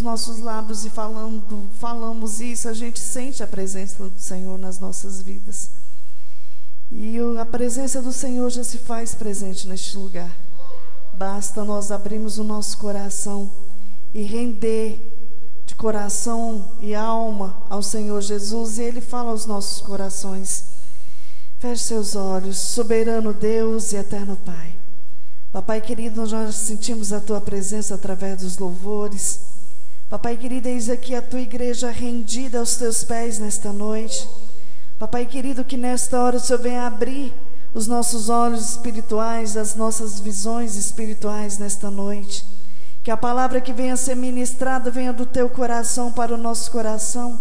nossos lábios e falamos isso, a gente sente a presença do Senhor nas nossas vidas. E a presença do Senhor já se faz presente neste lugar. Basta nós abrirmos o nosso coração e render de coração e alma ao Senhor Jesus, e Ele fala aos nossos corações. Feche seus olhos, soberano Deus e eterno Pai. Papai querido, nós sentimos a Tua presença através dos louvores. Papai querido, eis aqui a Tua igreja rendida aos Teus pés nesta noite. Papai querido, que nesta hora o Senhor venha abrir os nossos olhos espirituais, as nossas visões espirituais nesta noite. Que a palavra que venha a ser ministrada venha do Teu coração para o nosso coração,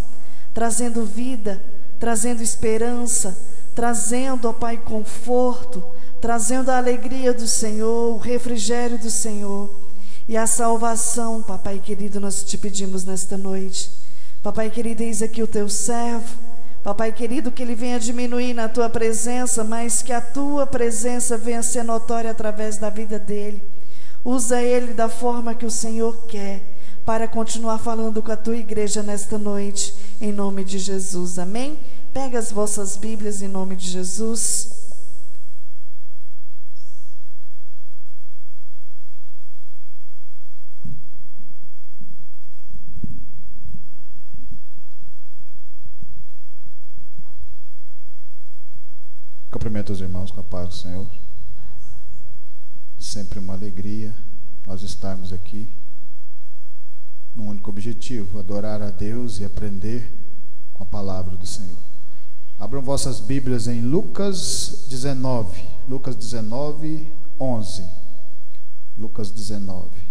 trazendo vida, trazendo esperança, trazendo, ó Pai, conforto, trazendo a alegria do Senhor, o refrigério do Senhor e a salvação. Papai querido, nós te pedimos nesta noite. Papai querido, eis aqui o Teu servo. Papai querido, que ele venha diminuir na Tua presença, mas que a Tua presença venha ser notória através da vida dele. Usa ele da forma que o Senhor quer, para continuar falando com a Tua igreja nesta noite, em nome de Jesus, amém? Pega as vossas Bíblias em nome de Jesus. Cumprimento os irmãos com a paz do Senhor. Sempre uma alegria nós estarmos aqui num único objetivo: adorar a Deus e aprender com a palavra do Senhor. Abram vossas Bíblias em Lucas 19, 11. Lucas 19.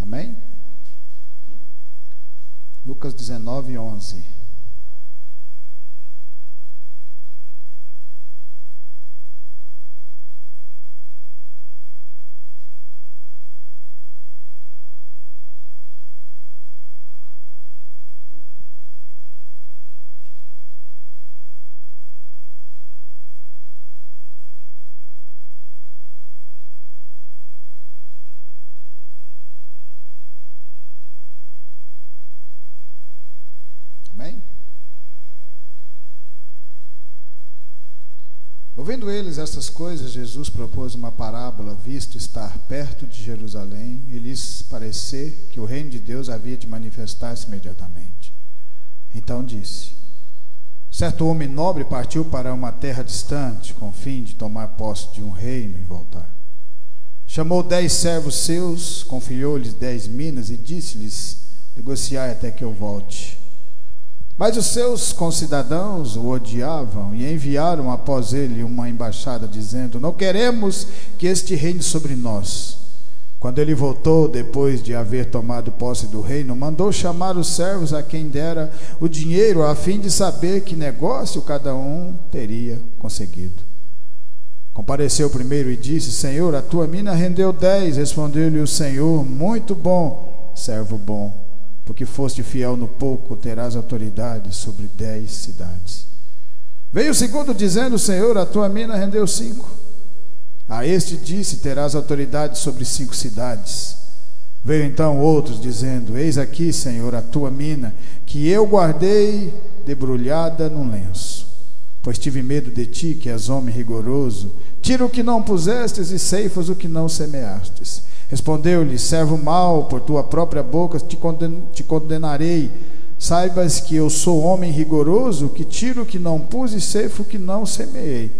Amém? Lucas 19, 11. Amém? Ouvindo eles estas coisas, Jesus propôs uma parábola, visto estar perto de Jerusalém, e lhes parecer que o reino de Deus havia de manifestar-se imediatamente. Então disse: certo homem nobre partiu para uma terra distante, com o fim de tomar posse de um reino e voltar. Chamou 10 servos seus, confiou-lhes 10 minas e disse-lhes: negociai até que eu volte. Mas os seus concidadãos o odiavam e enviaram após ele uma embaixada, dizendo: não queremos que este reine sobre nós. Quando ele voltou, depois de haver tomado posse do reino, mandou chamar os servos a quem dera o dinheiro, a fim de saber que negócio cada um teria conseguido. Compareceu primeiro e disse: Senhor, a tua mina rendeu 10. Respondeu-lhe o Senhor: muito bom, servo bom. Porque foste fiel no pouco, terás autoridade sobre 10 cidades. Veio o segundo dizendo: Senhor, a tua mina rendeu 5. A este disse: terás autoridade sobre 5 cidades. Veio então outros dizendo: eis aqui, Senhor, a tua mina, que eu guardei debrulhada num lenço. Pois tive medo de ti, que és homem rigoroso. Tira o que não pusestes e ceifas o que não semeastes. Respondeu-lhe: servo mau, por tua própria boca te condenarei. Saibas que eu sou homem rigoroso, que tiro o que não pus e ceifo o que não semeei.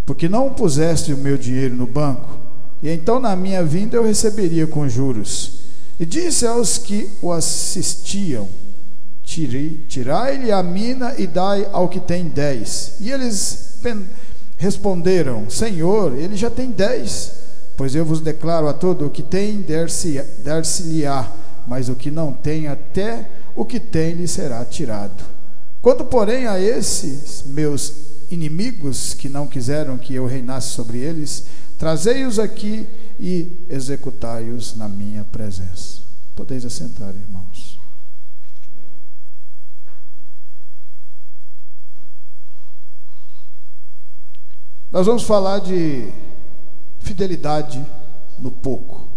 Porque não puseste o meu dinheiro no banco, e então na minha vinda eu receberia com juros. E disse aos que o assistiam: tirai-lhe a mina e dai ao que tem 10. E eles responderam: Senhor, ele já tem 10. Pois eu vos declaro a todo: o que tem dar-se-lhe-á, mas o que não tem, até o que tem lhe será tirado. Quando, porém, a esses meus inimigos que não quiseram que eu reinasse sobre eles, trazei-os aqui e executai-os na minha presença. Podeis assentar, irmãos. Nós vamos falar de fidelidade no pouco.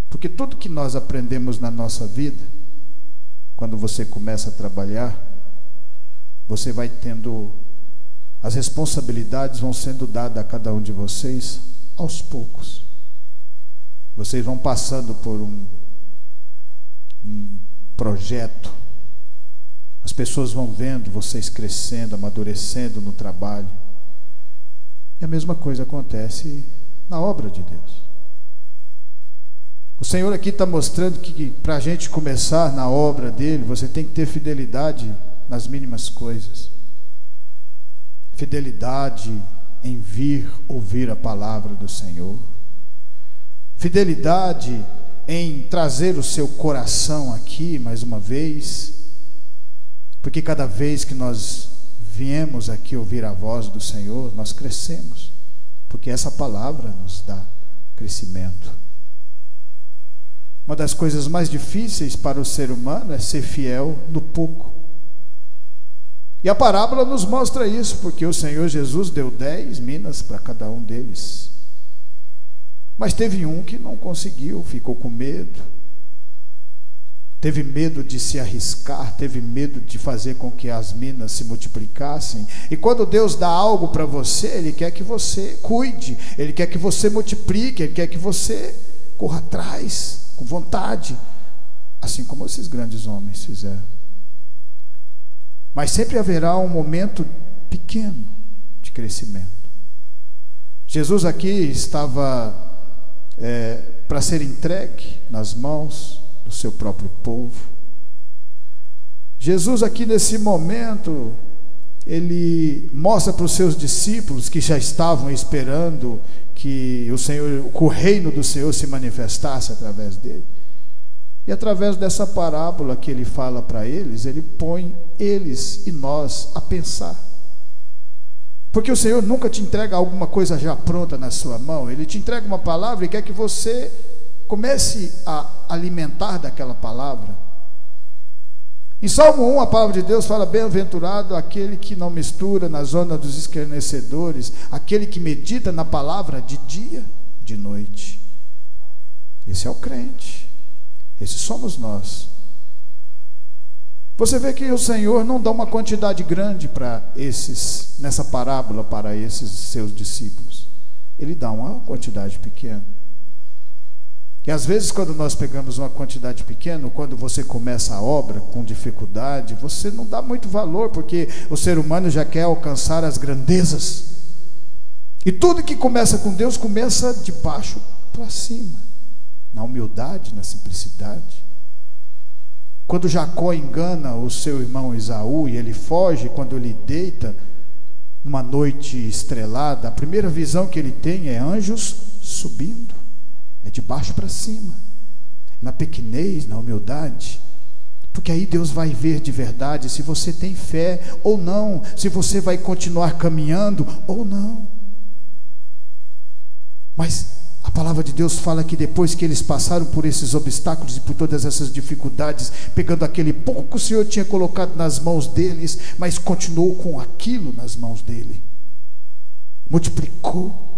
Porque tudo que nós aprendemos na nossa vida, quando você começa a trabalhar, você vai tendo, as responsabilidades vão sendo dadas a cada um de vocês aos poucos. Vocês vão passando por um projeto. As pessoas vão vendo vocês crescendo, amadurecendo no trabalho. E a mesma coisa acontece na obra de Deus. O Senhor aqui está mostrando que para a gente começar na obra dele, você tem que ter fidelidade nas mínimas coisas. Fidelidade em vir ouvir a palavra do Senhor. Fidelidade em trazer o seu coração aqui mais uma vez. Porque cada vez que nós viemos aqui ouvir a voz do Senhor, nós crescemos. Porque essa palavra nos dá crescimento. Uma das coisas mais difíceis para o ser humano é ser fiel no pouco. E a parábola nos mostra isso, porque o Senhor Jesus deu 10 minas para cada um deles. Mas teve um que não conseguiu, ficou com medo. Teve medo de se arriscar, teve medo de fazer com que as minas se multiplicassem. E quando Deus dá algo para você, Ele quer que você cuide, Ele quer que você multiplique, Ele quer que você corra atrás, com vontade, assim como esses grandes homens fizeram. Mas sempre haverá um momento pequeno de crescimento. Jesus aqui estava para ser entregue nas mãos do seu próprio povo. Jesus aqui nesse momento, ele mostra para os seus discípulos que já estavam esperando que o reino do Senhor se manifestasse através dele. E através dessa parábola que ele fala para eles, ele põe eles e nós a pensar. Porque o Senhor nunca te entrega alguma coisa já pronta na sua mão. Ele te entrega uma palavra e quer que você comece a alimentar daquela palavra. Em Salmo 1, a palavra de Deus fala: bem-aventurado aquele que não mistura na zona dos escarnecedores, aquele que medita na palavra de dia, de noite. Esse é o crente. Esses somos nós. Você vê que o Senhor não dá uma quantidade grande nessa parábola para esses seus discípulos. Ele dá uma quantidade pequena. E às vezes quando nós pegamos uma quantidade pequena, quando você começa a obra com dificuldade, você não dá muito valor, porque o ser humano já quer alcançar as grandezas. E tudo que começa com Deus começa de baixo para cima, na humildade, na simplicidade. Quando Jacó engana o seu irmão Esaú e ele foge, quando ele deita numa noite estrelada, a primeira visão que ele tem é anjos subindo. É de baixo para cima, na pequenez, na humildade. Porque aí Deus vai ver de verdade se você tem fé ou não, se você vai continuar caminhando ou não. Mas a palavra de Deus fala que depois que eles passaram por esses obstáculos e por todas essas dificuldades, pegando aquele pouco que o Senhor tinha colocado nas mãos deles, mas continuou com aquilo nas mãos dele, multiplicou.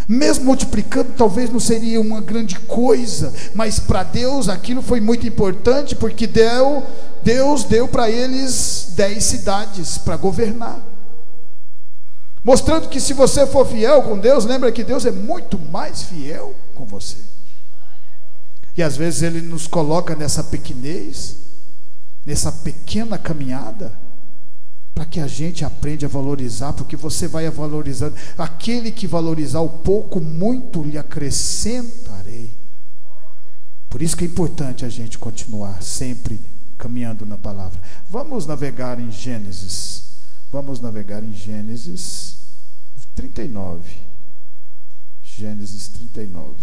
Mesmo multiplicando, talvez não seria uma grande coisa, mas para Deus aquilo foi muito importante, porque Deus deu para eles 10 cidades para governar, mostrando que se você for fiel com Deus, lembra que Deus é muito mais fiel com você. E às vezes Ele nos coloca nessa pequenez, nessa pequena caminhada, para que a gente aprenda a valorizar, porque você vai valorizando. Aquele que valorizar o pouco, muito lhe acrescentarei. Por isso que é importante a gente continuar sempre caminhando na palavra. Vamos navegar em Gênesis. Vamos navegar em Gênesis 39. Gênesis 39.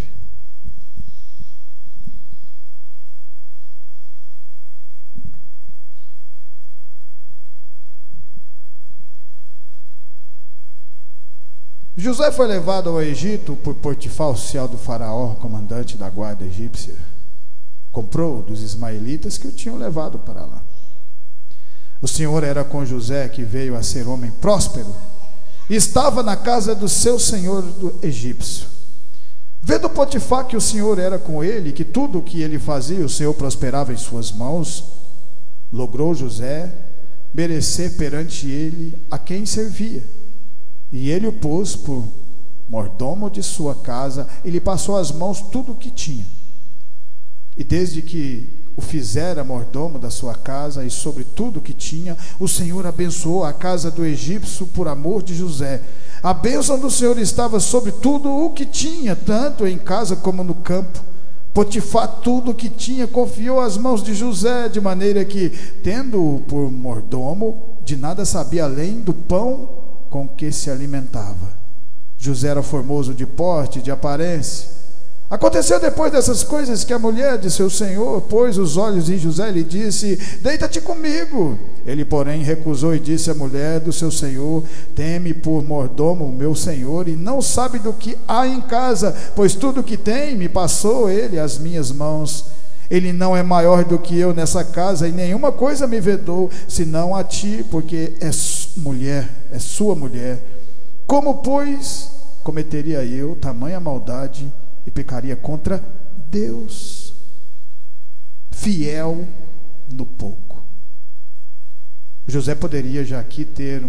José foi levado ao Egito por Potifar, oficial do faraó, comandante da guarda egípcia. Comprou dos ismaelitas que o tinham levado para lá. O Senhor era com José, que veio a ser homem próspero, e estava na casa do seu senhor do egípcio. Vendo Potifar que o Senhor era com ele, que tudo o que ele fazia, o Senhor prosperava em suas mãos, logrou José merecer perante ele a quem servia. E ele o pôs por mordomo de sua casa, e lhe passou às mãos tudo o que tinha. E desde que o fizera mordomo da sua casa e sobre tudo o que tinha, o Senhor abençoou a casa do egípcio por amor de José. A bênção do Senhor estava sobre tudo o que tinha, tanto em casa como no campo. Potifar tudo o que tinha confiou às mãos de José, de maneira que, tendo-o por mordomo, de nada sabia além do pão com que se alimentava. José era formoso de porte, de aparência. Aconteceu depois dessas coisas que a mulher de seu senhor pôs os olhos em José e lhe disse: deita-te comigo. Ele, porém, recusou e disse à mulher do seu senhor: teme por mordomo o meu senhor e não sabe do que há em casa, pois tudo o que tem me passou ele às minhas mãos. Ele não é maior do que eu nessa casa e nenhuma coisa me vedou, senão a ti, porque é sua mulher. Como, pois, cometeria eu tamanha maldade e pecaria contra Deus? Fiel no pouco. José poderia já aqui ter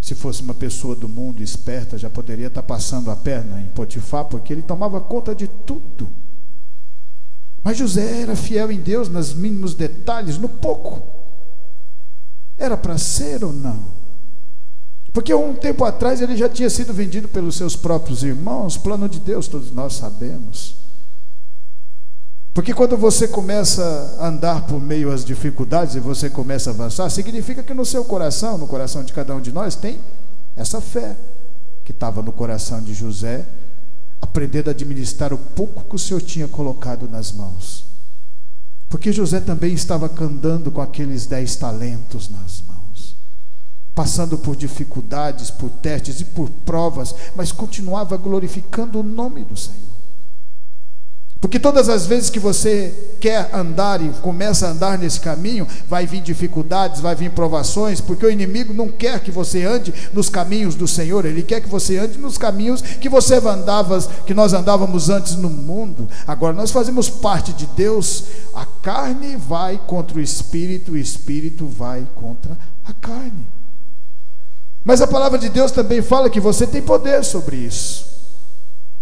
se fosse uma pessoa do mundo esperta, já poderia estar passando a perna em Potifar, porque ele tomava conta de tudo. Mas José era fiel em Deus nos mínimos detalhes, no pouco. Era para ser ou não? Porque um tempo atrás ele já tinha sido vendido pelos seus próprios irmãos. Plano de Deus, todos nós sabemos. Porque quando você começa a andar por meio às dificuldades e você começa a avançar, significa que no seu coração, no coração de cada um de nós, tem essa fé que estava no coração de José, aprendendo a administrar o pouco que o Senhor tinha colocado nas mãos. Porque José também estava andando com aqueles 10 talentos nas mãos, passando por dificuldades, por testes e por provas, mas continuava glorificando o nome do Senhor. Porque todas as vezes que você quer andar e começa a andar nesse caminho, vai vir dificuldades, vai vir provações, porque o inimigo não quer que você ande nos caminhos do Senhor, ele quer que você ande nos caminhos que que nós andávamos antes no mundo. Agora nós fazemos parte de Deus, a carne vai contra o espírito vai contra a carne. Mas a palavra de Deus também fala que você tem poder sobre isso.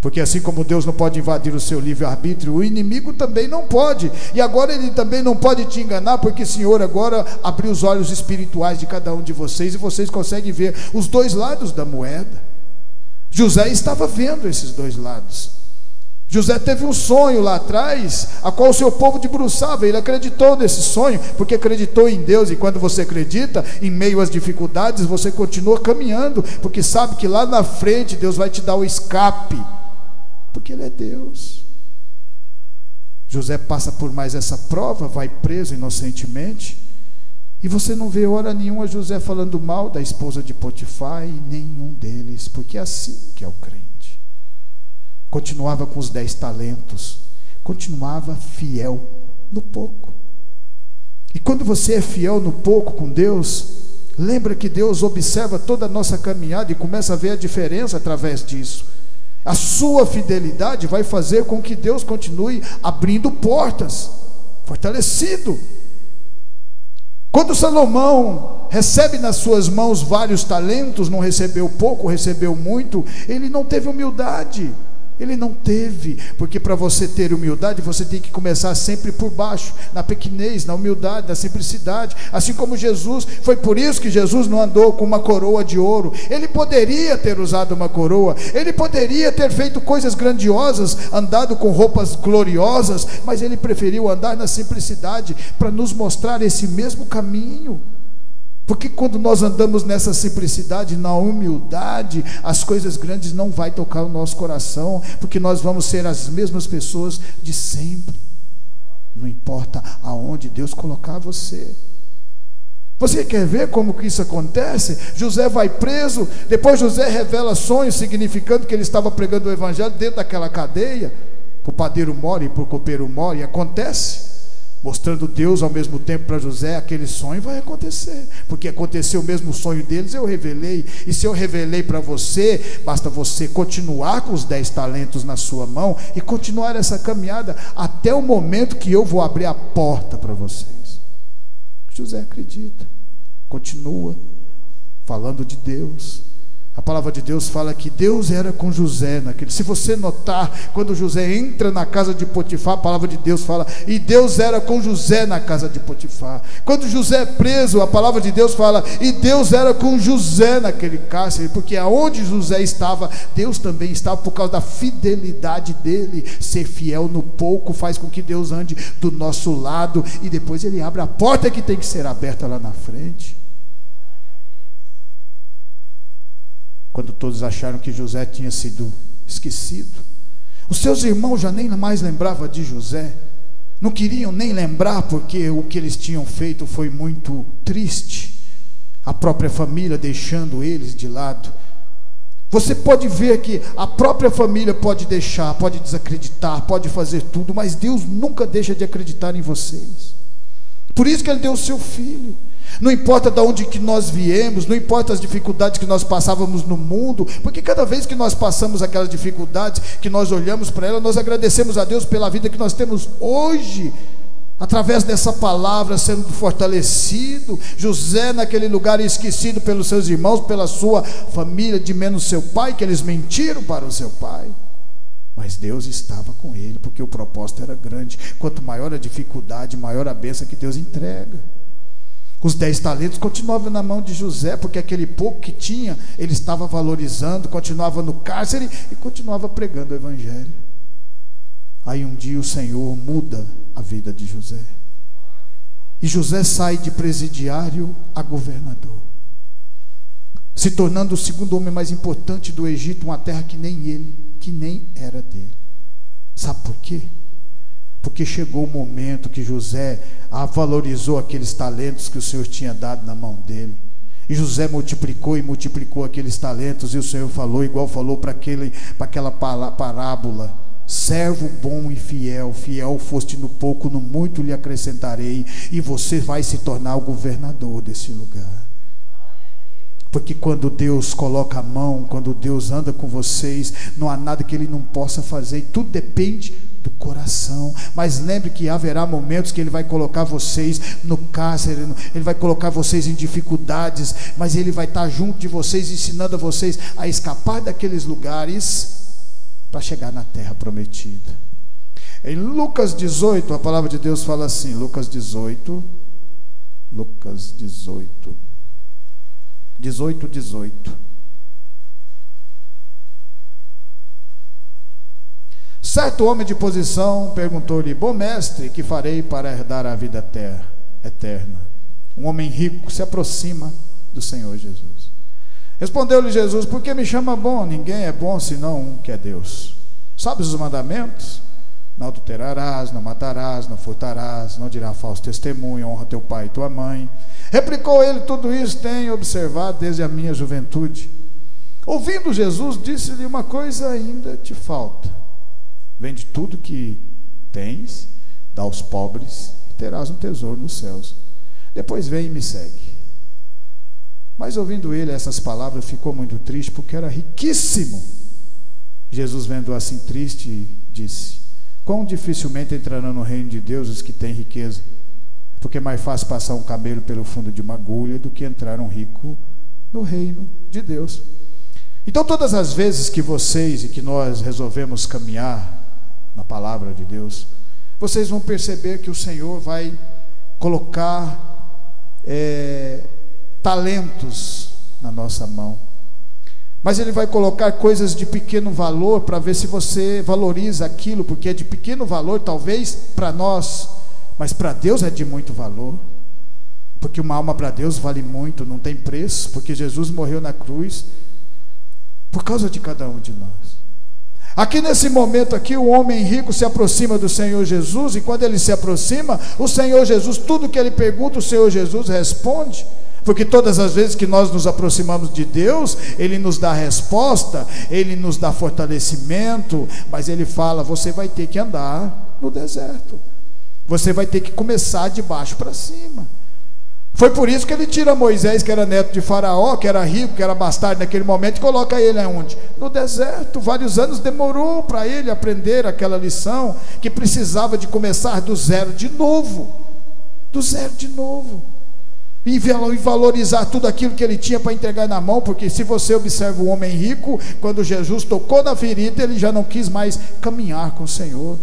Porque assim como Deus não pode invadir o seu livre-arbítrio, o inimigo também não pode. E agora ele também não pode te enganar, porque o Senhor agora abriu os olhos espirituais de cada um de vocês, e vocês conseguem ver os dois lados da moeda. José estava vendo esses dois lados. José teve um sonho lá atrás, a qual o seu povo debruçava. Ele acreditou nesse sonho, porque acreditou em Deus. E quando você acredita, em meio às dificuldades, você continua caminhando, porque sabe que lá na frente Deus vai te dar o escape, porque Ele é Deus. José passa por mais essa prova, vai preso inocentemente, e você não vê hora nenhuma José falando mal da esposa de Potifar, e nenhum deles, porque é assim que é o crente. Continuava com os 10 talentos, continuava fiel no pouco. E quando você é fiel no pouco com Deus, lembra que Deus observa toda a nossa caminhada e começa a ver a diferença através disso. A sua fidelidade vai fazer com que Deus continue abrindo portas, fortalecido. Quando Salomão recebe nas suas mãos vários talentos, não recebeu pouco, recebeu muito, ele não teve humildade. Ele não teve, porque para você ter humildade, você tem que começar sempre por baixo, na pequenez, na humildade, na simplicidade. Assim como Jesus, foi por isso que Jesus não andou com uma coroa de ouro. Ele poderia ter usado uma coroa, ele poderia ter feito coisas grandiosas, andado com roupas gloriosas, mas ele preferiu andar na simplicidade, para nos mostrar esse mesmo caminho. Porque quando nós andamos nessa simplicidade, na humildade, as coisas grandes não vão tocar o nosso coração, porque nós vamos ser as mesmas pessoas de sempre. Não importa aonde Deus colocar você. Você quer ver como que isso acontece? José vai preso, depois José revela sonhos, significando que ele estava pregando o evangelho dentro daquela cadeia. Para o padeiro mora e para o copeiro mora, e acontece, mostrando Deus ao mesmo tempo para José, aquele sonho vai acontecer, porque aconteceu o mesmo sonho deles, eu revelei, e se eu revelei para você, basta você continuar com os 10 talentos na sua mão, e continuar essa caminhada, até o momento que eu vou abrir a porta para vocês. José acredita, continua falando de Deus. A palavra de Deus fala que Deus era com José naquele. Se você notar, quando José entra na casa de Potifar, a palavra de Deus fala, e Deus era com José na casa de Potifar. Quando José é preso, a palavra de Deus fala, e Deus era com José naquele cárcere, porque aonde José estava, Deus também estava, por causa da fidelidade dele. Ser fiel no pouco faz com que Deus ande do nosso lado, e depois ele abre a porta que tem que ser aberta lá na frente. Quando todos acharam que José tinha sido esquecido, os seus irmãos já nem mais lembravam de José, não queriam nem lembrar, porque o que eles tinham feito foi muito triste, a própria família deixando eles de lado. Você pode ver que a própria família pode deixar, pode desacreditar, pode fazer tudo, mas Deus nunca deixa de acreditar em vocês. Por isso que Ele deu o seu Filho. Não importa de onde que nós viemos, não importa as dificuldades que nós passávamos no mundo, porque cada vez que nós passamos aquelas dificuldades, que nós olhamos para ela, nós agradecemos a Deus pela vida que nós temos hoje, através dessa palavra sendo fortalecido. José naquele lugar esquecido pelos seus irmãos, pela sua família, de menos seu pai, que eles mentiram para o seu pai, mas Deus estava com ele, porque o propósito era grande. Quanto maior a dificuldade, maior a bênção que Deus entrega. Os 10 talentos continuavam na mão de José, porque aquele pouco que tinha, ele estava valorizando, continuava no cárcere e continuava pregando o evangelho. Aí um dia o Senhor muda a vida de José, e José sai de presidiário a governador, se tornando o segundo homem mais importante do Egito, uma terra que nem era dele. Sabe por quê? Porque chegou o momento que José valorizou aqueles talentos que o Senhor tinha dado na mão dele, e José multiplicou aqueles talentos, e o Senhor falou, igual falou para aquela parábola: servo bom e fiel, fiel foste no pouco, no muito lhe acrescentarei, e você vai se tornar o governador desse lugar. Porque quando Deus coloca a mão, quando Deus anda com vocês, não há nada que Ele não possa fazer, e tudo depende do coração. Mas lembre que haverá momentos que Ele vai colocar vocês no cárcere, Ele vai colocar vocês em dificuldades, mas Ele vai estar junto de vocês, ensinando a vocês a escapar daqueles lugares, para chegar na terra prometida. Em Lucas 18, a palavra de Deus fala assim, Lucas 18, 18. Certo homem de posição perguntou-lhe: bom mestre, que farei para herdar a vida eterna? Um homem rico se aproxima do Senhor Jesus. Respondeu-lhe Jesus: por que me chama bom? Ninguém é bom senão um, que é Deus. Sabes os mandamentos? Não adulterarás, não matarás, não furtarás, não dirás falso testemunho, honra teu pai e tua mãe. Replicou ele: tudo isso tenho observado desde a minha juventude. Ouvindo Jesus, disse-lhe: uma coisa ainda te falta. Vende tudo que tens, dá aos pobres, e terás um tesouro nos céus. Depois vem e me segue. Mas ouvindo ele essas palavras, ficou muito triste, porque era riquíssimo. Jesus, vendo assim triste, disse: quão dificilmente entrarão no reino de Deus os que têm riqueza, porque é mais fácil passar um camelo pelo fundo de uma agulha do que entrar um rico no reino de Deus. Então, todas as vezes que vocês e que nós resolvemos caminhar na palavra de Deus, vocês vão perceber que o Senhor vai colocar talentos na nossa mão, mas Ele vai colocar coisas de pequeno valor, para ver se você valoriza aquilo, porque é de pequeno valor talvez para nós, mas para Deus é de muito valor, porque uma alma para Deus vale muito, não tem preço, porque Jesus morreu na cruz por causa de cada um de nós. Aqui nesse momento aqui, o homem rico se aproxima do Senhor Jesus, e quando ele se aproxima, o Senhor Jesus, tudo que ele pergunta, o Senhor Jesus responde, porque todas as vezes que nós nos aproximamos de Deus, Ele nos dá resposta, Ele nos dá fortalecimento, mas Ele fala: você vai ter que andar no deserto, você vai ter que começar de baixo para cima. Foi por isso que ele tira Moisés, que era neto de Faraó, que era rico, que era bastardo naquele momento, e coloca ele aonde? No deserto. Vários anos demorou para ele aprender aquela lição, que precisava de começar do zero de novo. Do zero de novo. E valorizar tudo aquilo que ele tinha para entregar na mão, porque se você observa o homem rico, quando Jesus tocou na ferida, ele já não quis mais caminhar com o Senhor.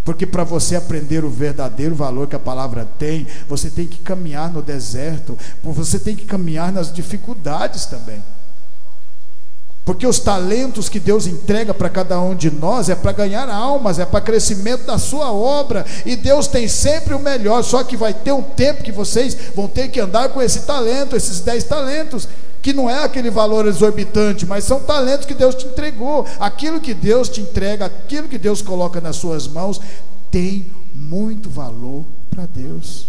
Porque para você aprender o verdadeiro valor que a palavra tem, você tem que caminhar no deserto, você tem que caminhar nas dificuldades também. Porque os talentos que Deus entrega para cada um de nós é para ganhar almas, é para crescimento da sua obra, e Deus tem sempre o melhor, só que vai ter um tempo que vocês vão ter que andar com esse talento, esses 10 talentos, que não é aquele valor exorbitante, mas são talentos que Deus te entregou. Aquilo que Deus te entrega, aquilo que Deus coloca nas suas mãos, tem muito valor para Deus.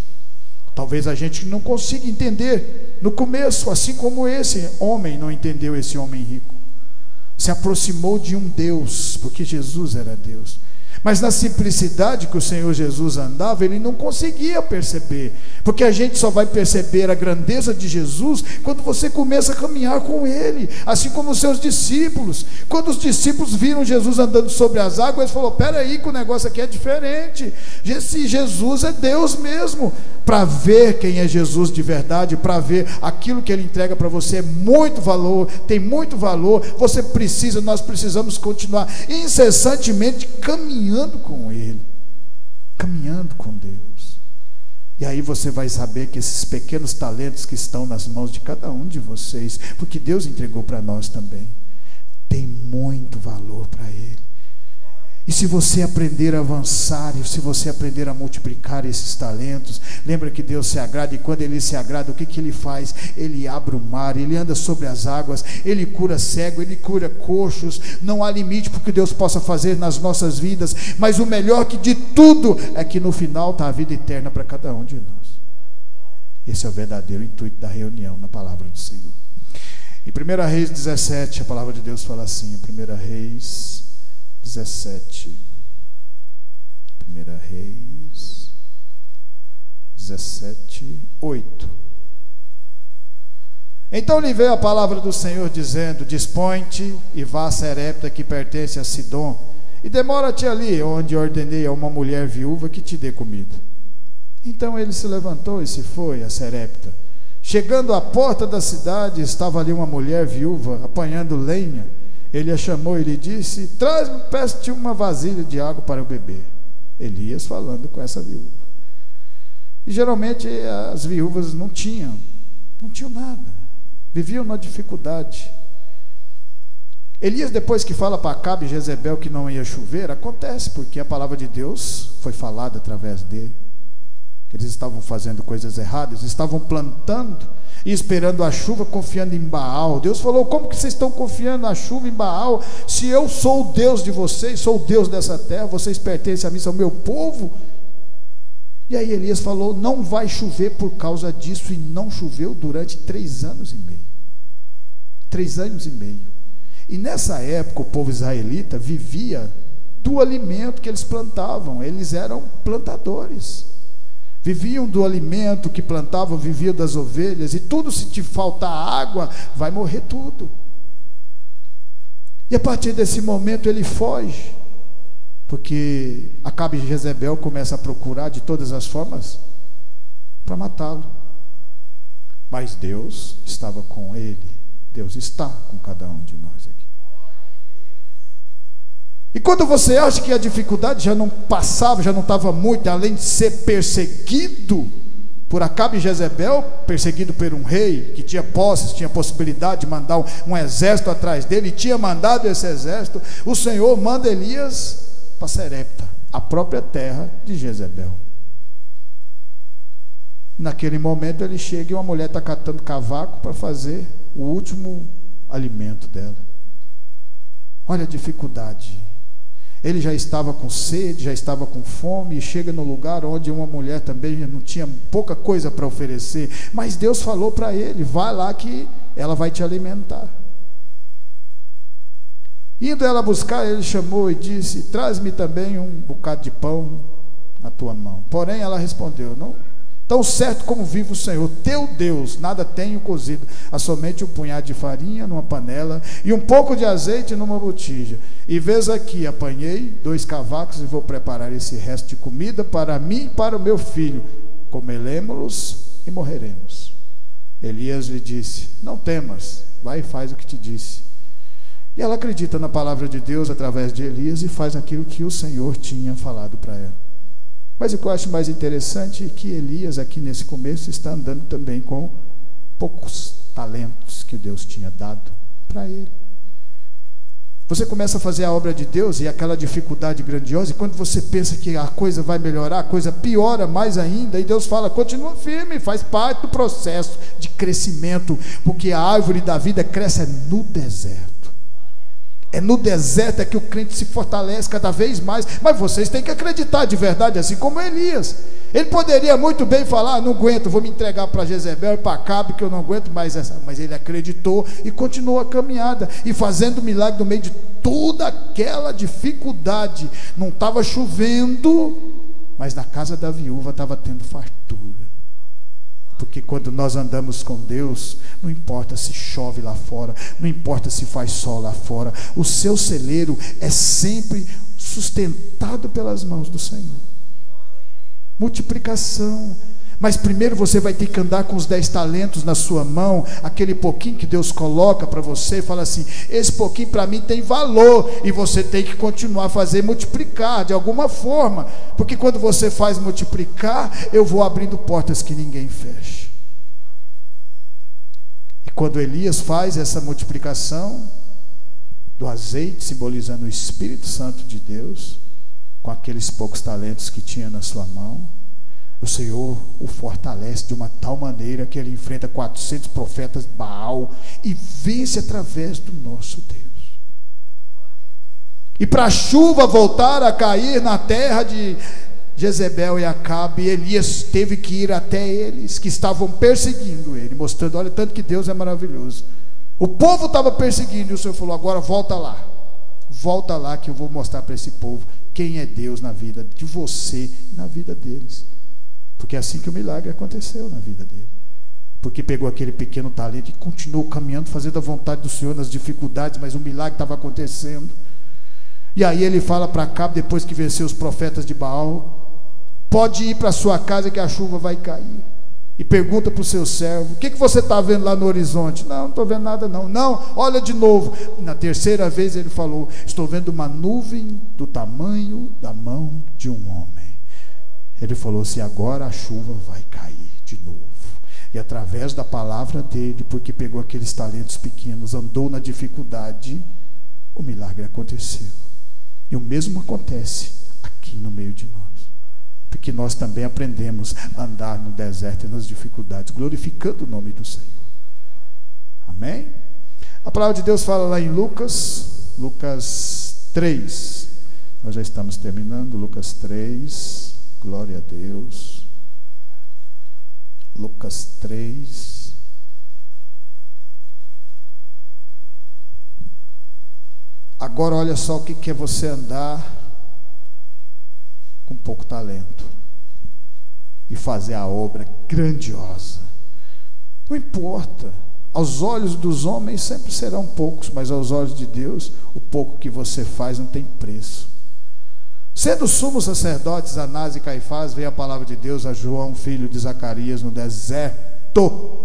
Talvez a gente não consiga entender no começo, assim como esse homem não entendeu, esse homem rico. Se aproximou de um Deus, porque Jesus era Deus. Mas na simplicidade que o Senhor Jesus andava, ele não conseguia perceber, porque a gente só vai perceber a grandeza de Jesus quando você começa a caminhar com ele, assim como os seus discípulos. Quando os discípulos viram Jesus andando sobre as águas, eles falaram: peraí, que o negócio aqui é diferente, esse Jesus é Deus mesmo. Para ver quem é Jesus de verdade, para ver aquilo que ele entrega para você, é muito valor, tem muito valor. Nós precisamos continuar incessantemente caminhando com ele, caminhando com Deus. E aí você vai saber que esses pequenos talentos que estão nas mãos de cada um de vocês, porque Deus entregou para nós também, tem muito valor para ele. E se você aprender a avançar, e se você aprender a multiplicar esses talentos, lembra que Deus se agrada, e quando Ele se agrada, o que Ele faz? Ele abre o mar, Ele anda sobre as águas, Ele cura cego, Ele cura coxos. Não há limite para o que Deus possa fazer nas nossas vidas, mas o melhor que de tudo é que no final está a vida eterna para cada um de nós. Esse é o verdadeiro intuito da reunião na palavra do Senhor. Em 1 Reis 17, a palavra de Deus fala assim, 1 Reis 17, 1 Reis 17, 8. Então lhe veio a palavra do Senhor dizendo: dispõe-te e vá a Sarepta, que pertence a Sidom, e demora-te ali, onde ordenei a uma mulher viúva que te dê comida. Então ele se levantou e se foi a Sarepta. Chegando à porta da cidade, estava ali uma mulher viúva apanhando lenha. Ele a chamou e lhe disse: peço-te uma vasilha de água para eu beber. Elias falando com essa viúva. E geralmente as viúvas não tinham nada, viviam na dificuldade. Elias, depois que fala para Acabe e Jezebel que não ia chover, acontece porque a palavra de Deus foi falada através dele. Eles estavam fazendo coisas erradas, estavam plantando e esperando a chuva, confiando em Baal. Deus falou: como que vocês estão confiando na chuva em Baal, se eu sou o Deus de vocês, sou o Deus dessa terra, vocês pertencem a mim, são o meu povo? E aí Elias falou: não vai chover por causa disso, e não choveu durante 3 anos e meio. 3 anos e meio. E nessa época o povo israelita vivia do alimento que eles plantavam, eles eram plantadores. Viviam do alimento que plantavam, viviam das ovelhas, e tudo, se te faltar água, vai morrer tudo. E a partir desse momento ele foge, porque Acabe e Jezebel começam a procurar de todas as formas para matá-lo. Mas Deus estava com ele, Deus está com cada um de nós aqui. E quando você acha que a dificuldade já não passava, já não estava muito, além de ser perseguido por Acabe e Jezebel, perseguido por um rei que tinha posses, tinha possibilidade de mandar um exército atrás dele, e tinha mandado esse exército, o Senhor manda Elias para Sarepta, a própria terra de Jezebel. Naquele momento ele chega e uma mulher está catando cavaco para fazer o último alimento dela. Olha a dificuldade. Ele já estava com sede, já estava com fome, e chega no lugar onde uma mulher também não tinha pouca coisa para oferecer, mas Deus falou para ele: vai lá que ela vai te alimentar. Indo ela buscar, ele chamou e disse: traz-me também um bocado de pão na tua mão. Porém ela respondeu: não, tão certo como vive o Senhor teu Deus, nada tenho cozido, há somente um punhado de farinha numa panela e um pouco de azeite numa botija. E vês aqui, apanhei 2 cavacos e vou preparar esse resto de comida para mim e para o meu filho. Comeremos-los e morreremos. Elias lhe disse: não temas, vai e faz o que te disse. E ela acredita na palavra de Deus através de Elias e faz aquilo que o Senhor tinha falado para ela. Mas o que eu acho mais interessante é que Elias, aqui nesse começo, está andando também com poucos talentos que Deus tinha dado para ele. Você começa a fazer a obra de Deus e aquela dificuldade grandiosa, e quando você pensa que a coisa vai melhorar, a coisa piora mais ainda, e Deus fala: continua firme, faz parte do processo de crescimento, porque a árvore da vida cresce no deserto. É no deserto é que o crente se fortalece cada vez mais. Mas vocês têm que acreditar de verdade, assim como Elias. Ele poderia muito bem falar: não aguento, vou me entregar para Jezebel e para Acabe, que eu não aguento mais essa. Mas ele acreditou e continuou a caminhada, e fazendo milagre no meio de toda aquela dificuldade. Não estava chovendo, mas na casa da viúva estava tendo fartura. Porque quando nós andamos com Deus, não importa se chove lá fora, não importa se faz sol lá fora, o seu celeiro é sempre sustentado pelas mãos do Senhor. Multiplicação. Mas primeiro você vai ter que andar com os 10 talentos na sua mão, aquele pouquinho que Deus coloca para você, e fala assim: esse pouquinho para mim tem valor, e você tem que continuar a fazer multiplicar de alguma forma, porque quando você faz multiplicar, eu vou abrindo portas que ninguém fecha. E quando Elias faz essa multiplicação do azeite, simbolizando o Espírito Santo de Deus, com aqueles poucos talentos que tinha na sua mão, o Senhor o fortalece de uma tal maneira que ele enfrenta 400 profetas de Baal e vence através do nosso Deus. E para a chuva voltar a cair na terra de Jezebel e Acabe, Elias teve que ir até eles, que estavam perseguindo ele, mostrando: olha, tanto que Deus é maravilhoso. O povo estava perseguindo, e o Senhor falou: agora volta lá que eu vou mostrar para esse povo quem é Deus na vida de você e na vida deles. Porque é assim que o milagre aconteceu na vida dele. Porque pegou aquele pequeno talento e continuou caminhando, fazendo a vontade do Senhor nas dificuldades, mas o milagre estava acontecendo. E aí ele fala para Acabe, depois que venceu os profetas de Baal: pode ir para a sua casa que a chuva vai cair. E pergunta para o seu servo: o que você está vendo lá no horizonte? Não estou vendo nada não. Não, olha de novo. Na terceira vez ele falou: estou vendo uma nuvem do tamanho da mão de um homem. Ele falou assim: agora a chuva vai cair de novo. E através da palavra dele, porque pegou aqueles talentos pequenos, andou na dificuldade, o milagre aconteceu. E o mesmo acontece aqui no meio de nós, porque nós também aprendemos a andar no deserto e nas dificuldades, glorificando o nome do Senhor. Amém? A palavra de Deus fala lá em Lucas 3. Nós já estamos terminando. Lucas 3. Glória a Deus. Lucas 3. Agora olha só o que é você andar com pouco talento e fazer a obra grandiosa. Não importa, aos olhos dos homens sempre serão poucos, mas aos olhos de Deus, o pouco que você faz não tem preço. Sendo sumos sacerdotes Anás e Caifás, veio a palavra de Deus a João, filho de Zacarias, no deserto.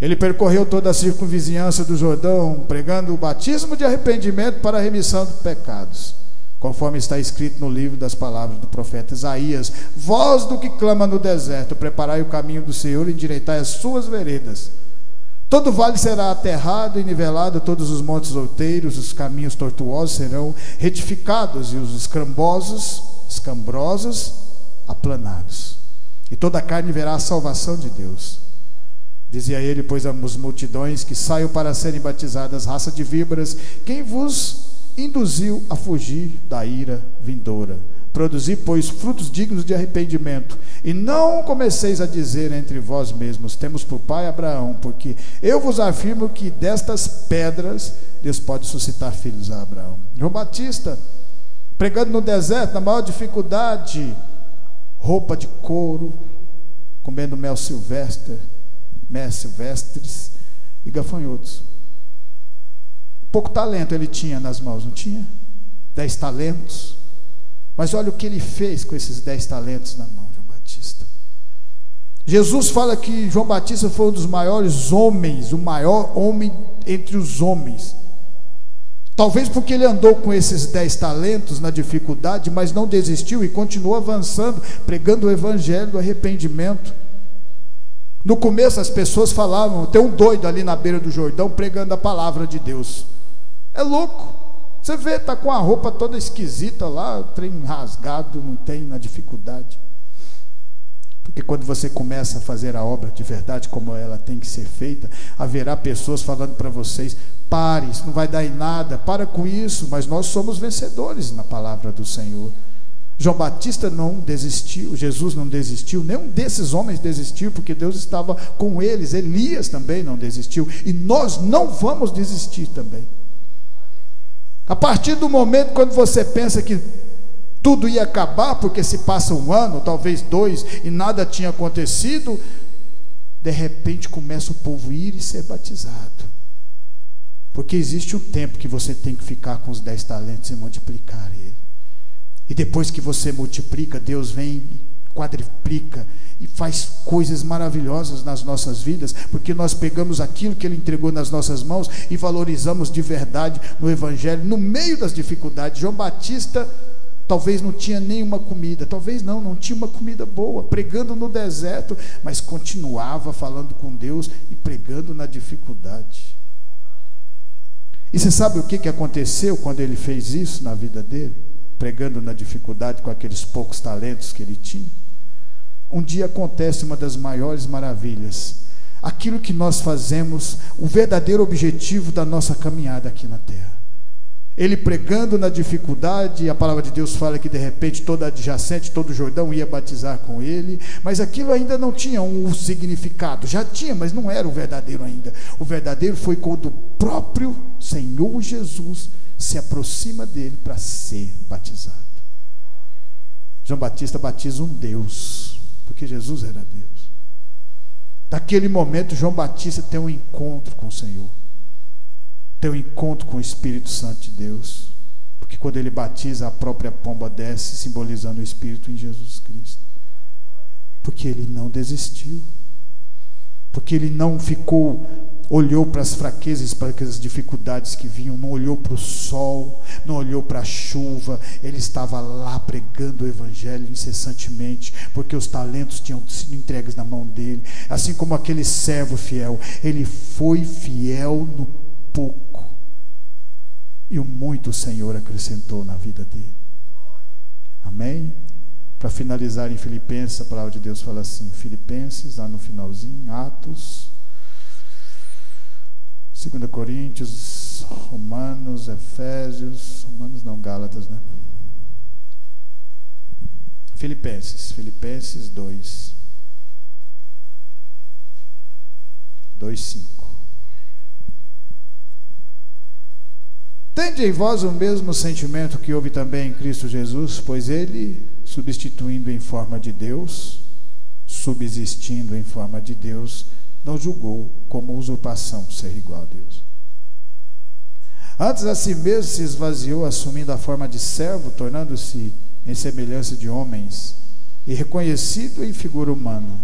Ele percorreu toda a circunvizinhança do Jordão, pregando o batismo de arrependimento para a remissão de pecados, conforme está escrito no livro das palavras do profeta Isaías: voz do que clama no deserto, preparai o caminho do Senhor e endireitai as suas veredas. Todo vale será aterrado e nivelado, todos os montes outeiros, os caminhos tortuosos serão retificados, e os escambrosos aplanados. E toda a carne verá a salvação de Deus. Dizia ele, pois, às multidões que saiam para serem batizadas: raça de víboras, quem vos induziu a fugir da ira vindoura. Produzi, pois, frutos dignos de arrependimento, e não comeceis a dizer entre vós mesmos: temos por pai Abraão, porque eu vos afirmo que destas pedras Deus pode suscitar filhos a Abraão. João Batista, pregando no deserto, na maior dificuldade, roupa de couro, comendo mel silvestres e gafanhotos. Pouco talento ele tinha nas mãos, não tinha? 10 talentos. Mas olha o que ele fez com esses 10 talentos na mão, João Batista. Jesus fala que João Batista foi um dos maiores homens, o maior homem entre os homens. Talvez porque ele andou com esses 10 talentos na dificuldade, mas não desistiu e continuou avançando, pregando o evangelho do arrependimento. No começo as pessoas falavam: tem um doido ali na beira do Jordão pregando a palavra de Deus. É louco. Você vê, está com a roupa toda esquisita lá, trem rasgado, não tem, na dificuldade. Porque quando você começa a fazer a obra de verdade, como ela tem que ser feita, haverá pessoas falando para vocês: pare, isso não vai dar em nada, para com isso. Mas nós somos vencedores na palavra do Senhor. João Batista não desistiu, Jesus não desistiu, nenhum desses homens desistiu, porque Deus estava com eles. Elias também não desistiu, e nós não vamos desistir também. A partir do momento quando você pensa que tudo ia acabar, porque se passa um ano, talvez 2, e nada tinha acontecido, de repente começa o povo a ir e ser batizado. Porque existe um tempo que você tem que ficar com os 10 talentos e multiplicar ele. E depois que você multiplica, Deus vem, quadriplica e faz coisas maravilhosas nas nossas vidas, porque nós pegamos aquilo que Ele entregou nas nossas mãos e valorizamos de verdade no Evangelho, no meio das dificuldades. João Batista talvez não tinha nenhuma comida, talvez não tinha uma comida boa, pregando no deserto, mas continuava falando com Deus e pregando na dificuldade. E você sabe o que aconteceu quando ele fez isso na vida dele? Pregando na dificuldade com aqueles poucos talentos que ele tinha. Um dia acontece uma das maiores maravilhas. Aquilo que nós fazemos, o verdadeiro objetivo da nossa caminhada aqui na terra. Ele pregando na dificuldade, a palavra de Deus fala que de repente toda adjacente, todo o Jordão ia batizar com ele, mas aquilo ainda não tinha um significado. Já tinha, mas não era o verdadeiro ainda. O verdadeiro foi quando o próprio Senhor Jesus se aproxima dele para ser batizado. João Batista batiza um Deus, porque Jesus era Deus. Naquele momento João Batista tem um encontro com o Senhor, tem um encontro com o Espírito Santo de Deus, porque quando ele batiza, a própria pomba desce, simbolizando o Espírito em Jesus Cristo. Porque ele não desistiu, porque ele não olhou para as fraquezas, para as dificuldades que vinham, não olhou para o sol, não olhou para a chuva. Ele estava lá pregando o Evangelho incessantemente, porque os talentos tinham sido entregues na mão dele. Assim como aquele servo fiel, ele foi fiel no pouco, e o muito o Senhor acrescentou na vida dele. Amém? Para finalizar, em Filipenses, a palavra de Deus fala assim, Filipenses, lá no finalzinho, Atos, 2 Coríntios, Romanos, Efésios, Romanos não, Gálatas, né? Filipenses 2, 5. Tende em vós o mesmo sentimento que houve também em Cristo Jesus, pois ele, substituindo em forma de Deus, subsistindo em forma de Deus, não julgou como usurpação ser igual a Deus. Antes a si mesmo se esvaziou, assumindo a forma de servo, tornando-se em semelhança de homens, e reconhecido em figura humana.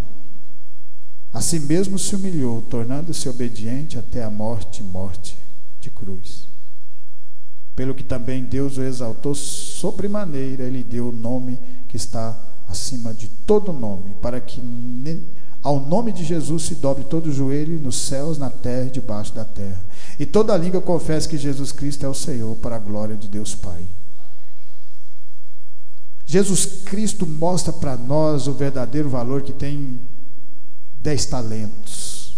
A si mesmo se humilhou, tornando-se obediente até a morte de cruz. Pelo que também Deus o exaltou sobremaneira, ele deu o nome que está acima de todo nome, para que ao nome de Jesus se dobre todo o joelho nos céus, na terra e debaixo da terra, e toda língua confesse que Jesus Cristo é o Senhor, para a glória de Deus Pai. Jesus Cristo mostra para nós o verdadeiro valor que tem 10 talentos,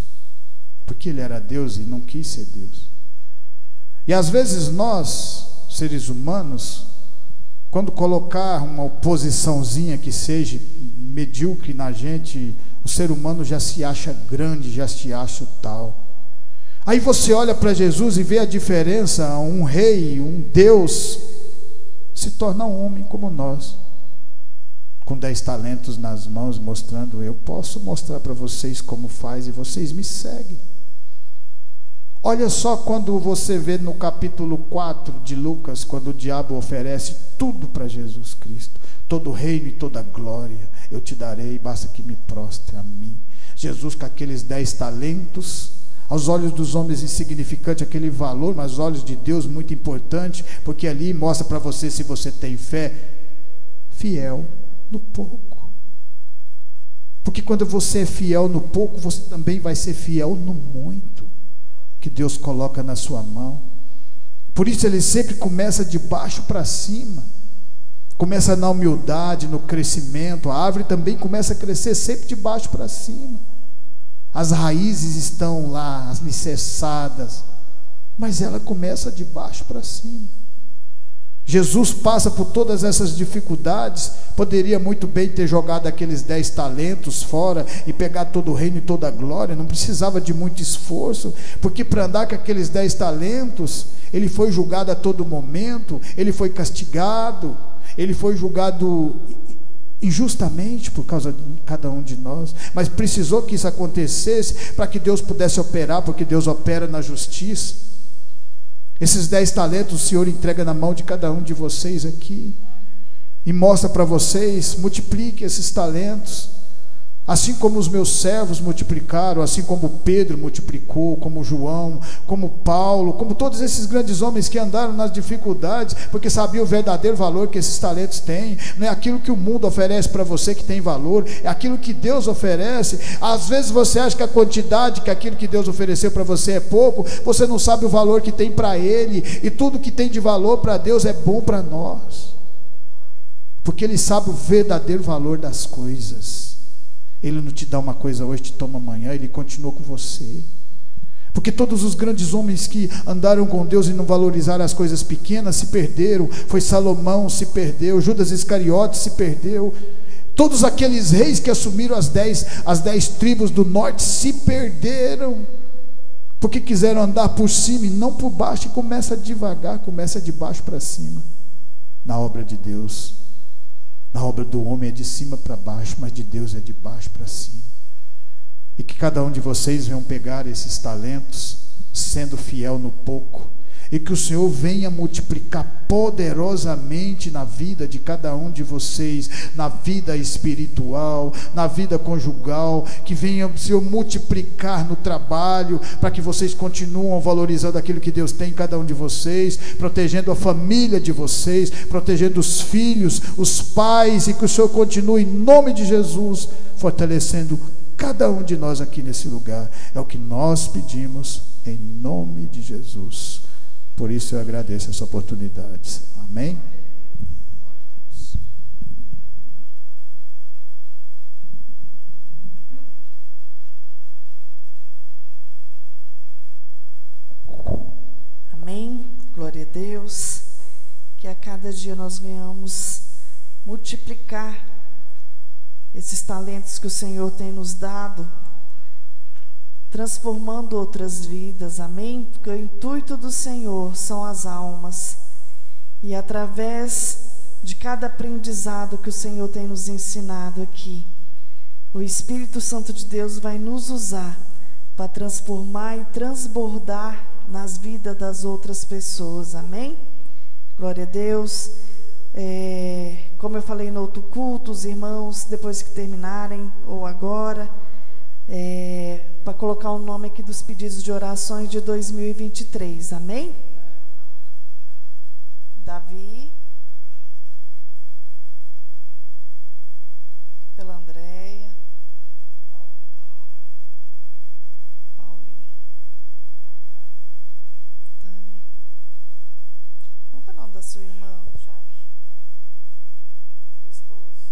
porque ele era Deus e não quis ser Deus. E às vezes nós seres humanos, quando colocar uma oposiçãozinha que seja medíocre na gente, o ser humano já se acha grande, já se acha tal. Aí você olha para Jesus e vê a diferença, um rei, um Deus, se torna um homem como nós, com 10 talentos nas mãos, mostrando, eu posso mostrar para vocês como faz e vocês me seguem. Olha só quando você vê no capítulo 4 de Lucas, quando o diabo oferece tudo para Jesus Cristo, todo o reino e toda a glória, eu te darei, basta que me prostre a mim. Jesus com aqueles 10 talentos, aos olhos dos homens insignificante aquele valor, mas aos olhos de Deus muito importante, porque ali mostra para você se você tem fé, fiel no pouco. Porque quando você é fiel no pouco, você também vai ser fiel no muito que Deus coloca na sua mão. Por isso ele sempre começa de baixo para cima, começa na humildade, no crescimento. A árvore também começa a crescer sempre de baixo para cima. As raízes estão lá alicerçadas, mas ela começa de baixo para cima. Jesus passa por todas essas dificuldades. Poderia muito bem ter jogado aqueles 10 talentos fora e pegar todo o reino e toda a glória, não precisava de muito esforço, porque para andar com aqueles 10 talentos, ele foi julgado a todo momento, ele foi castigado, ele foi julgado injustamente por causa de cada um de nós, mas precisou que isso acontecesse para que Deus pudesse operar, porque Deus opera na justiça. Esses 10 talentos o Senhor entrega na mão de cada um de vocês aqui e mostra para vocês: multiplique esses talentos, assim como os meus servos multiplicaram, assim como Pedro multiplicou, como João, como Paulo, como todos esses grandes homens que andaram nas dificuldades, porque sabiam o verdadeiro valor que esses talentos têm. Não é aquilo que o mundo oferece para você que tem valor, é aquilo que Deus oferece. Às vezes você acha que a quantidade, que aquilo que Deus ofereceu para você é pouco, você não sabe o valor que tem para Ele, e tudo que tem de valor para Deus é bom para nós, porque Ele sabe o verdadeiro valor das coisas. Ele não te dá uma coisa hoje, te toma amanhã, Ele continua com você. Porque todos os grandes homens que andaram com Deus e não valorizaram as coisas pequenas se perderam. Foi Salomão, se perdeu, Judas Iscariote se perdeu. Todos aqueles reis que assumiram as 10 tribos do norte se perderam, porque quiseram andar por cima e não por baixo. E começa devagar, começa de baixo para cima. Na obra de Deus, na obra do homem é de cima para baixo, mas de Deus é de baixo para cima. E que cada um de vocês venham pegar esses talentos, sendo fiel no pouco, e que o Senhor venha multiplicar poderosamente na vida de cada um de vocês, na vida espiritual, na vida conjugal, que venha o Senhor multiplicar no trabalho, para que vocês continuem valorizando aquilo que Deus tem em cada um de vocês, protegendo a família de vocês, protegendo os filhos, os pais, e que o Senhor continue em nome de Jesus, fortalecendo cada um de nós aqui nesse lugar. É o que nós pedimos em nome de Jesus. Por isso eu agradeço essa oportunidade. Amém? Amém? Glória a Deus. Que a cada dia nós venhamos multiplicar esses talentos que o Senhor tem nos dado, transformando outras vidas, amém? Porque o intuito do Senhor são as almas, e através de cada aprendizado que o Senhor tem nos ensinado aqui, o Espírito Santo de Deus vai nos usar para transformar e transbordar nas vidas das outras pessoas, amém? Glória a Deus. Como eu falei no outro culto, os irmãos, depois que terminarem, ou agora, para colocar o nome aqui dos pedidos de orações de 2023, amém? Davi, pela Andréia, Paulinho, Tânia. Qual é o nome da sua irmã, Jaque? Seu esposo?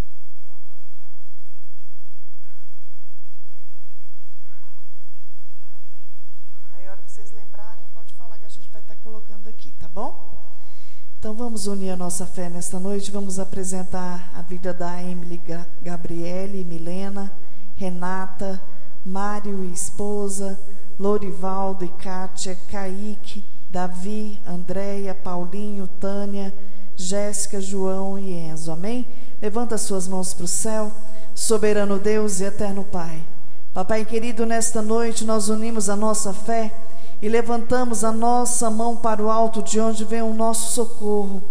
Amém. Aí a hora que vocês lembrarem, pode falar que a gente vai estar colocando aqui, tá bom? Então vamos unir a nossa fé nesta noite, vamos apresentar a vida da Emily, Gabriele, Milena, Renata, Mário e esposa, Lorivaldo e Kátia, Kaique, Davi, Andréia, Paulinho, Tânia, Jéssica, João e Enzo, amém? Levanta suas mãos para o céu, soberano Deus e eterno Pai. Papai querido, nesta noite nós unimos a nossa fé e levantamos a nossa mão para o alto, de onde vem o nosso socorro.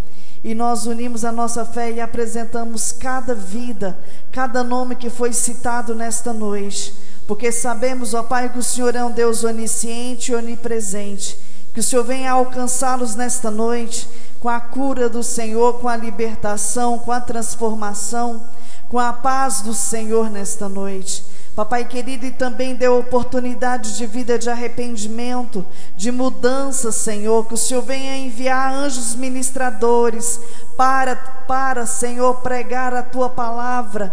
E nós unimos a nossa fé e apresentamos cada vida, cada nome que foi citado nesta noite, porque sabemos, ó Pai, que o Senhor é um Deus onisciente e onipresente, que o Senhor venha alcançá-los nesta noite, com a cura do Senhor, com a libertação, com a transformação, com a paz do Senhor nesta noite. Papai querido, e também dê oportunidade de vida, de arrependimento, de mudança, Senhor, que o Senhor venha enviar anjos ministradores para, Senhor, pregar a Tua palavra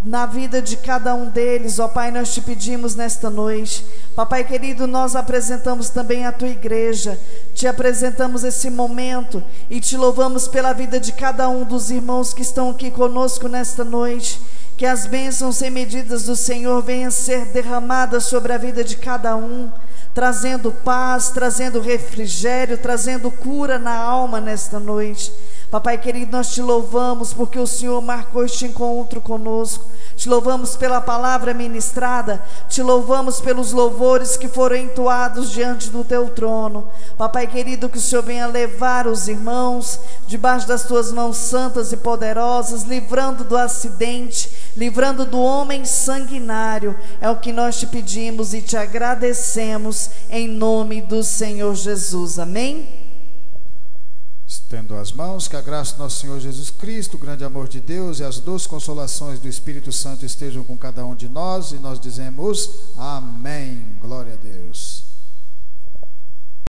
na vida de cada um deles, ó Pai, nós te pedimos nesta noite. Papai querido, nós apresentamos também a Tua igreja, te apresentamos esse momento e te louvamos pela vida de cada um dos irmãos que estão aqui conosco nesta noite. Que as bênçãos sem medidas do Senhor venham ser derramadas sobre a vida de cada um, trazendo paz, trazendo refrigério, trazendo cura na alma nesta noite. Papai querido, nós te louvamos porque o Senhor marcou este encontro conosco. Te louvamos pela palavra ministrada, te louvamos pelos louvores que foram entoados diante do teu trono. Papai querido, que o Senhor venha levar os irmãos debaixo das tuas mãos santas e poderosas, livrando do acidente, livrando do homem sanguinário. É o que nós te pedimos e te agradecemos em nome do Senhor Jesus, amém? Estendo as mãos, que a graça do nosso Senhor Jesus Cristo, o grande amor de Deus e as doces consolações do Espírito Santo estejam com cada um de nós, e nós dizemos amém, glória a Deus.